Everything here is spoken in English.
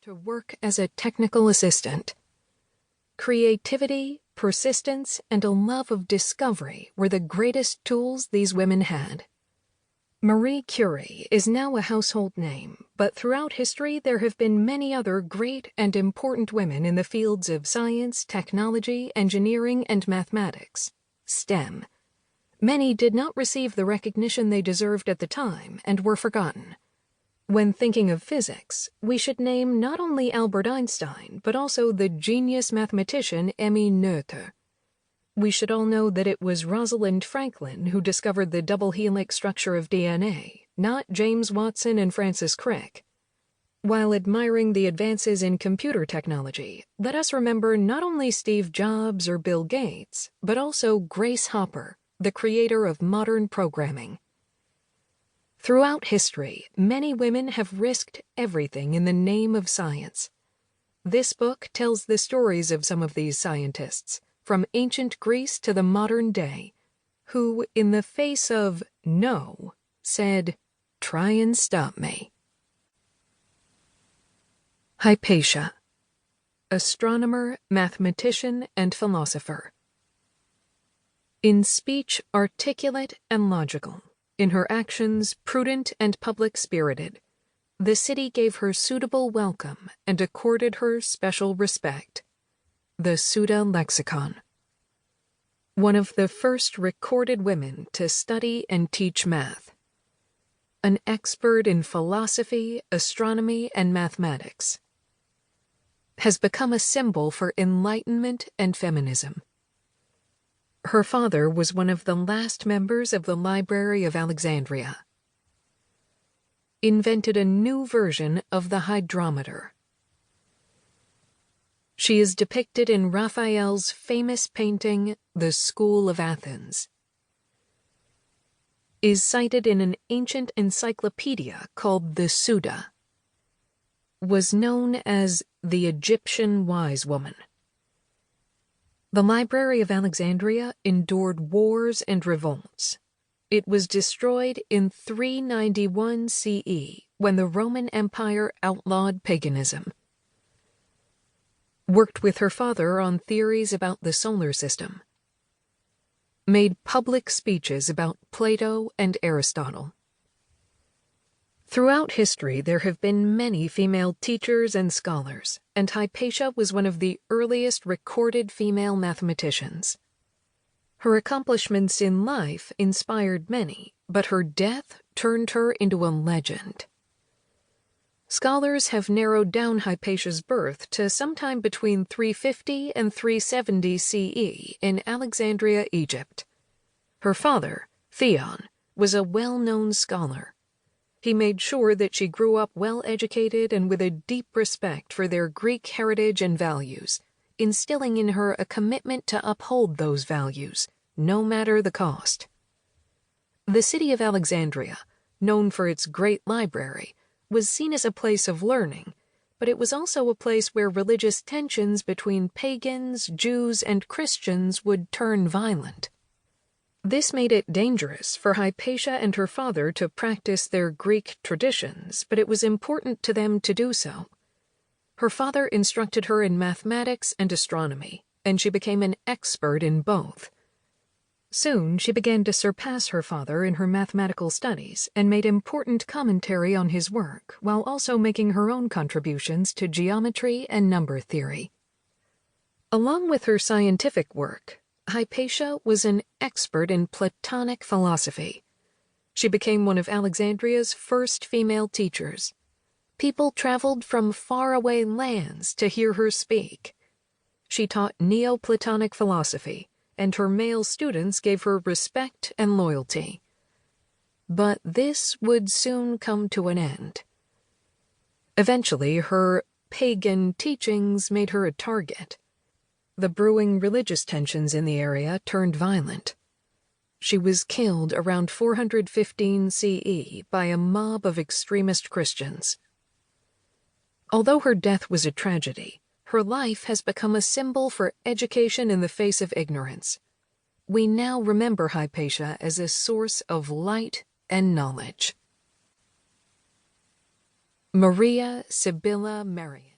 to work as a technical assistant. Creativity, persistence, and a love of discovery were the greatest tools these women had. Marie Curie is now a household name, but throughout history there have been many other great and important women in the fields of science, technology, engineering, and mathematics, STEM. Many did not receive the recognition they deserved at the time and were forgotten. When thinking of physics, we should name not only Albert Einstein, but also the genius mathematician Emmy Noether. We should all know that it was Rosalind Franklin who discovered the double helix structure of DNA, not James Watson and Francis Crick. While admiring the advances in computer technology, let us remember not only Steve Jobs or Bill Gates, but also Grace Hopper, the creator of modern programming. Throughout history, many women have risked everything in the name of science. This book tells the stories of some of these scientists, from ancient Greece to the modern day, who, in the face of no, said, "Try and stop me." Hypatia, astronomer, mathematician, and philosopher. In speech articulate and logical, in her actions prudent and public-spirited, the city gave her suitable welcome and accorded her special respect. The Suda Lexicon. One of the first recorded women to study and teach math. An expert in philosophy, astronomy, and mathematics. Has become a symbol for enlightenment and feminism. Her father was one of the last members of the Library of Alexandria. Invented a new version of the hydrometer. She is depicted in Raphael's famous painting, The School of Athens. Is cited in an ancient encyclopedia called the Suda. Was known as the Egyptian wise woman. The Library of Alexandria endured wars and revolts. It was destroyed in 391 CE when the Roman Empire outlawed paganism. Worked with her father on theories about the solar system. Made public speeches about Plato and Aristotle. Throughout history, there have been many female teachers and scholars, and Hypatia was one of the earliest recorded female mathematicians. Her accomplishments in life inspired many, but her death turned her into a legend. Scholars have narrowed down Hypatia's birth to sometime between 350 and 370 CE in Alexandria, Egypt. Her father, Theon, was a well-known scholar. He made sure that she grew up well-educated and with a deep respect for their Greek heritage and values, instilling in her a commitment to uphold those values, no matter the cost. The city of Alexandria, known for its great library, was seen as a place of learning, but it was also a place where religious tensions between pagans, Jews, and Christians would turn violent. This made it dangerous for Hypatia and her father to practice their Greek traditions, but it was important to them to do so. Her father instructed her in mathematics and astronomy, and she became an expert in both. Soon she began to surpass her father in her mathematical studies and made important commentary on his work, while also making her own contributions to geometry and number theory. Along with her scientific work, Hypatia was an expert in Platonic philosophy. She became one of Alexandria's first female teachers. People traveled from faraway lands to hear her speak. She taught Neoplatonic philosophy, and her male students gave her respect and loyalty. But this would soon come to an end. Eventually, her pagan teachings made her a target. The brewing religious tensions in the area turned violent. She was killed around 415 CE by a mob of extremist Christians. Although her death was a tragedy, her life has become a symbol for education in the face of ignorance. We now remember Hypatia as a source of light and knowledge. Maria Sibylla Merian.